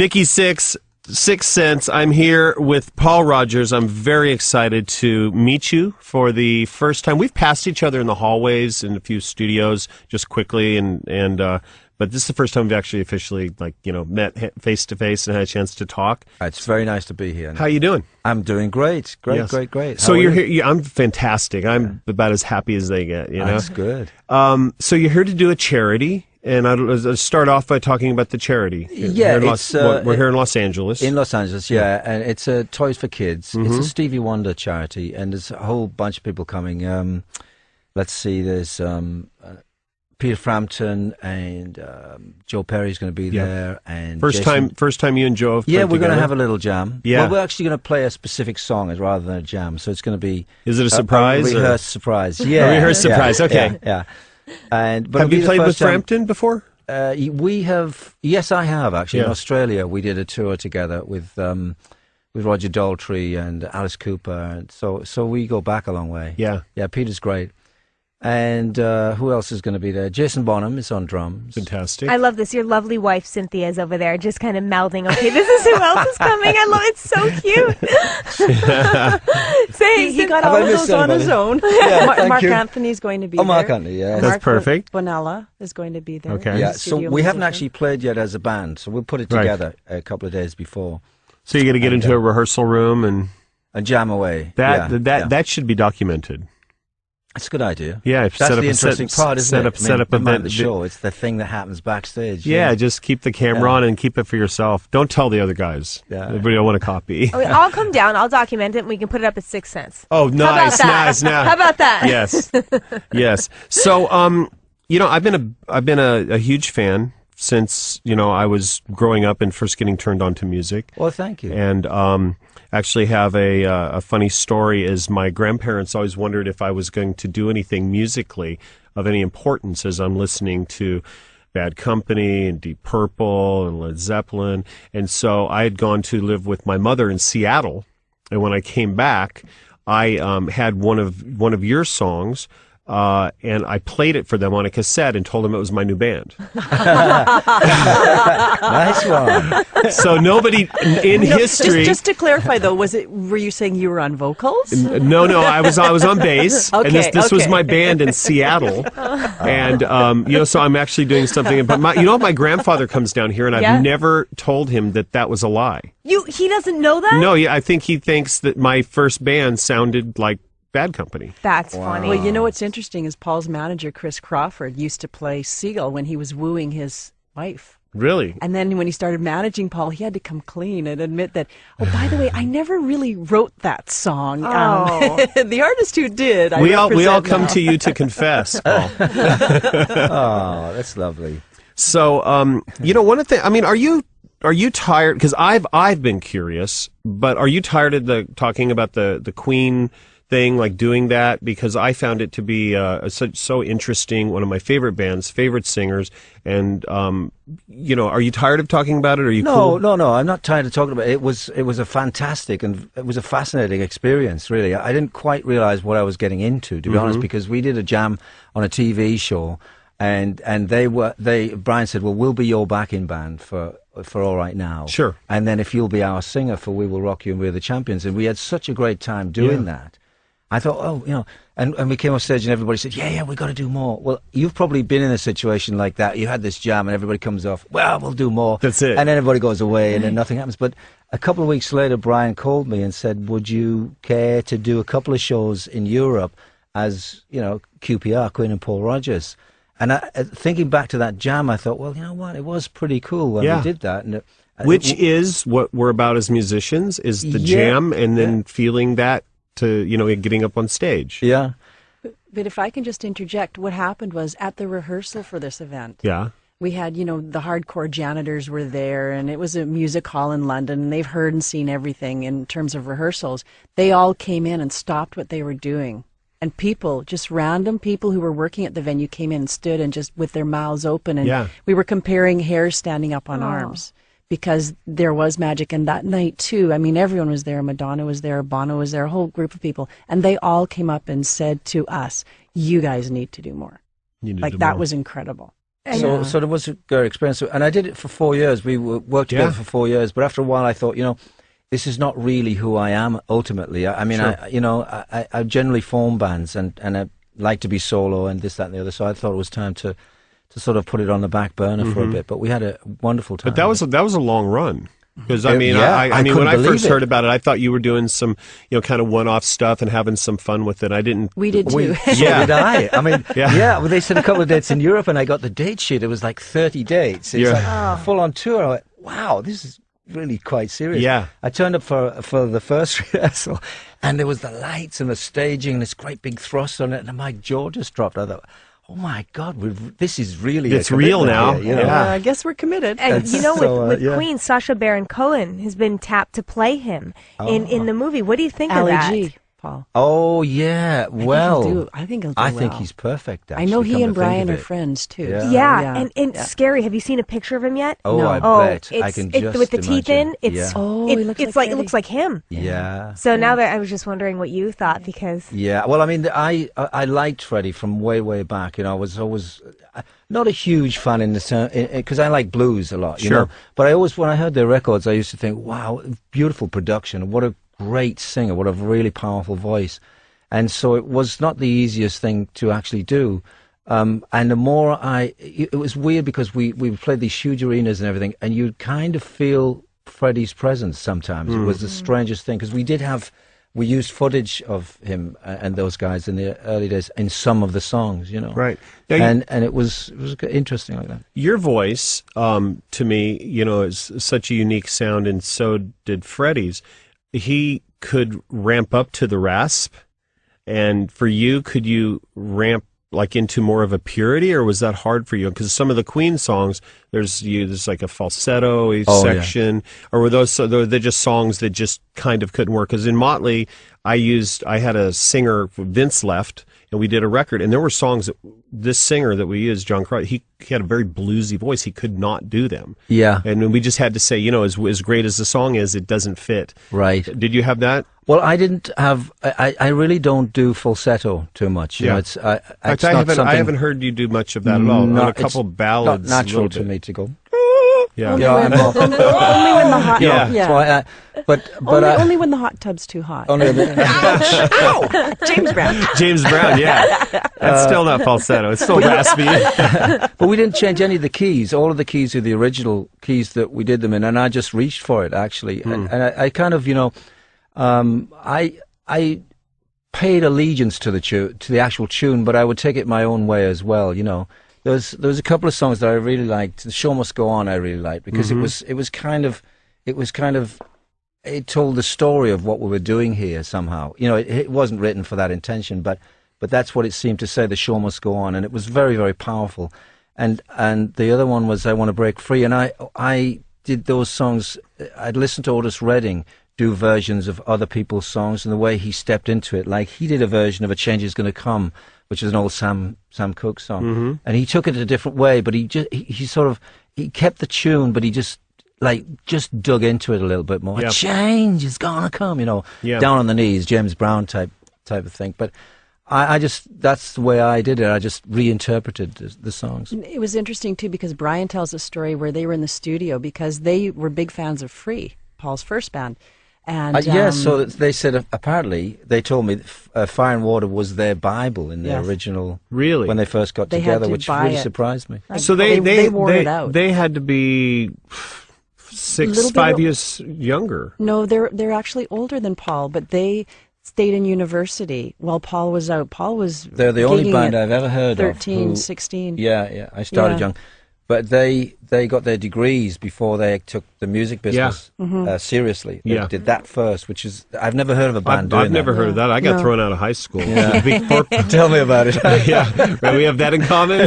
Nikki Sixx, Sixth Sense. I'm here with Paul Rodgers. I'm very excited to meet you for the first time. We've passed each other in the hallways in a few studios just quickly, but this is the first time we've actually officially, met face to face and had a chance to talk. It's very nice to be here. How you doing? I'm doing great. Great. So you're here. I'm fantastic. I'm about as happy as they get. That's good. So you're here to do a charity. And I'll start off by talking about the charity. Yeah, we're here in Los Angeles. In Los Angeles, yeah, and it's Toys for Kids. Mm-hmm. It's a Stevie Wonder charity, and there's a whole bunch of people coming. Let's see, there's Peter Frampton and Joe Perry's going to be there, and first time you and Joe have we're going to have a a little jam. Yeah, well, we're actually going to play a specific song rather than a jam, so it's going to be. Is it a surprise? A rehearsed surprise. Yeah, a rehearsed surprise. Okay. Yeah. But have you played with Frampton before? We have. Yes, I have actually. In Australia, we did a tour together with Roger Daltrey and Alice Cooper, and so we go back a long way. Yeah, Peter's great. And who else is going to be there? Jason Bonham is on drums. Fantastic. I love this. Your lovely wife, Cynthia, is over there just kind of mouthing, okay, this is who else is coming. I love it. It's so cute. Say, he got all of those on his own. Yeah, Mark Anthony's going to be there. Mark Anthony, yeah. That's perfect. Bonella is going to be there. Okay. Yeah, so we haven't actually played yet as a band, so we'll put it together a couple of days before. So you're going to get into a rehearsal room and jam away. That should be documented. It's a good idea. Yeah, that's the interesting part, isn't it? Set up the show. It's the thing that happens backstage. Yeah, just keep the camera on and keep it for yourself. Don't tell the other guys. Yeah, everybody will want a copy. I'll come down. I'll document it, and we can put it up at Sixth Sense. Oh, nice. How about that? Yes, yes. So, I've been a huge fan since I was growing up and first getting turned on to music. Well, thank you. And actually have a funny story is my grandparents always wondered if I was going to do anything musically of any importance as I'm listening to Bad Company and Deep Purple and Led Zeppelin. And so I had gone to live with my mother in Seattle. And when I came back, I had one of your songs. And I played it for them on a cassette and told them it was my new band. Nice one. So nobody in history. Just to clarify, though, were you saying you were on vocals? No, I was on bass, okay, and this was my band in Seattle, and so I'm actually doing something. But my grandfather comes down here, and I've never told him that was a lie. He doesn't know that? No, I think he thinks that my first band sounded like Bad Company. That's funny. Well, what's interesting is Paul's manager, Chris Crawford, used to play Seal when he was wooing his wife. Really? And then when he started managing Paul, he had to come clean and admit that, by the way, I never really wrote that song. Oh. The artist who did. We all come to you to confess, Paul. Oh, that's lovely. So, one of the are you tired? Because I've been curious, but are you tired of talking about the Queen thing, like doing that? Because I found it to be so interesting. One of my favorite bands, favorite singers, and are you tired of talking about it? Or are you cool? No. I'm not tired of talking about it. It was a fantastic and it was a fascinating experience. Really, I didn't quite realize what I was getting into, to be honest, because we did a jam on a TV show, and Brian said, "Well, we'll be your backing band for All Right Now." Sure. And then if you'll be our singer for We Will Rock You and We're the Champions, and we had such a great time doing that. I thought, and we came off stage and everybody said, yeah, we got to do more. Well, you've probably been in a situation like that. You had this jam and everybody comes off, well, we'll do more. That's it. And then everybody goes away and then nothing happens. But a couple of weeks later, Brian called me and said, would you care to do a couple of shows in Europe as, QPR, Queen and Paul Rodgers? And thinking back to that jam, I thought, well, you know what? It was pretty cool when we did that. And which is what we're about as musicians, is the jam and then feeling that to, getting up on stage. Yeah. But if I can just interject, what happened was at the rehearsal for this event. Yeah. We had, the hardcore janitors were there, and it was a music hall in London, and they've heard and seen everything in terms of rehearsals. They all came in and stopped what they were doing. And people, just random people who were working at the venue came in and stood and just with their mouths open. And we were comparing hairs standing up on arms. Because there was magic. And that night, too, everyone was there. Madonna was there, Bono was there, a whole group of people. And they all came up and said to us, you guys need to do more. That was incredible. So there was a good experience, and I did it for 4 years. We worked together for 4 years, but after a while, I thought, this is not really who I am ultimately. I mean, sure. I generally form bands, and I like to be solo and this, that, and the other. So I thought it was time to sort of put it on the back burner for a bit. But we had a wonderful time. But that was a long run. Because I mean, I mean, when I first it. heard about it, I thought you were doing some, kind of one-off stuff and having some fun with it. I didn't. We did too. So did I. I mean, well, they said a couple of dates in Europe, and I got the date sheet. It was like 30 dates. It's like full-on tour. I went, wow, this is really quite serious. Yeah. I turned up for the first rehearsal, and there was the lights and the staging, and this great big thrust on it, and my jaw just dropped. I thought, oh my God, this is really it's real now. Here, I guess we're committed. And with Queen, Sacha Baron Cohen has been tapped to play him in the movie. What do you think of that? Ali G, Paul. Oh yeah, well, I think he'll do I think well. he's perfect. Actually, I know he come and to think Brian of are it. friends too. Yeah, and scary. Have you seen a picture of him yet? Oh, No. I bet. I can just with the teeth in. imagine. It's he it looks like him. Yeah. So now that I was just wondering what you thought, because Yeah, well, I mean, I liked Freddie from way back. I was always not a huge fan in the because I like blues a lot. You Sure. know, but I always, when I heard their records, I used to think, wow, beautiful production. What a great singer. What a really powerful voice. And so it was not the easiest thing to actually do. And the more it was weird because we played these huge arenas and everything, and you'd kind of feel Freddie's presence sometimes. It was the strangest thing because we used footage of him and those guys in the early days in some of the songs, Right. Now and it was interesting like that. your voice, to me, is such a unique sound, and so did Freddie's. He could ramp up to the rasp. And for you, could you ramp like into more of a purity, or was that hard for you? Because some of the Queen songs, there's like a falsetto section, or were they just songs that just kind of couldn't work? Because in Motley, I had a singer, Vince left, and we did a record, and there were songs that this singer that we used, John Crowder, he had a very bluesy voice. He could not do them. Yeah. And we just had to say, as great as the song is, it doesn't fit. Right. Did you have that? Well, I didn't have. I really don't do falsetto too much. Yeah. It's I haven't heard you do much of that at all. On a couple ballads, not natural to bit. me to go. Yeah. Only when the hot. Yeah. That's why Only when the hot tub's too hot. James Brown. James Brown, yeah. That's still not falsetto. It's still raspy. But we didn't change any of the keys. All of the keys are the original keys that we did them in, and I just reached for it actually. And I kind of, I paid allegiance to the actual tune, but I would take it my own way as well. There was a couple of songs that I really liked. The Show Must Go On I really liked because it told the story of what we were doing here somehow. It wasn't written for that intention, but that's what it seemed to say. The show must go on, and it was very, very powerful. And the other one was I Want to Break Free, and I did those songs. I'd listened to Otis Redding do versions of other people's songs, and the way he stepped into it, like he did a version of A Change Is Gonna Come, which is an old Sam Cooke song, and he took it a different way, but he kept the tune, but he just dug into it a little bit more. Yeah. Change is gonna come, down on the knees, James Brown type of thing. But that's the way I did it. I just reinterpreted the songs. It was interesting too because Brian tells a story where they were in the studio because they were big fans of Free, Paul's first band. And so they said apparently they told me Fire and Water was their Bible in their original. Really? When they first got They had together, to which buy really it. surprised me. So they wore it out. They had to be Little 5 bit- years younger. No, they're actually older than Paul, but they stayed in university while Paul was out. They're the only gigging band at I've ever heard 13, of. 16. Yeah. I started young. But they got their degrees before they took the music business seriously. They did that first, which is I've never heard of a band doing I've never that. heard of that. I got thrown out of high school. Yeah. Tell me about it. Yeah, right, we have that in common.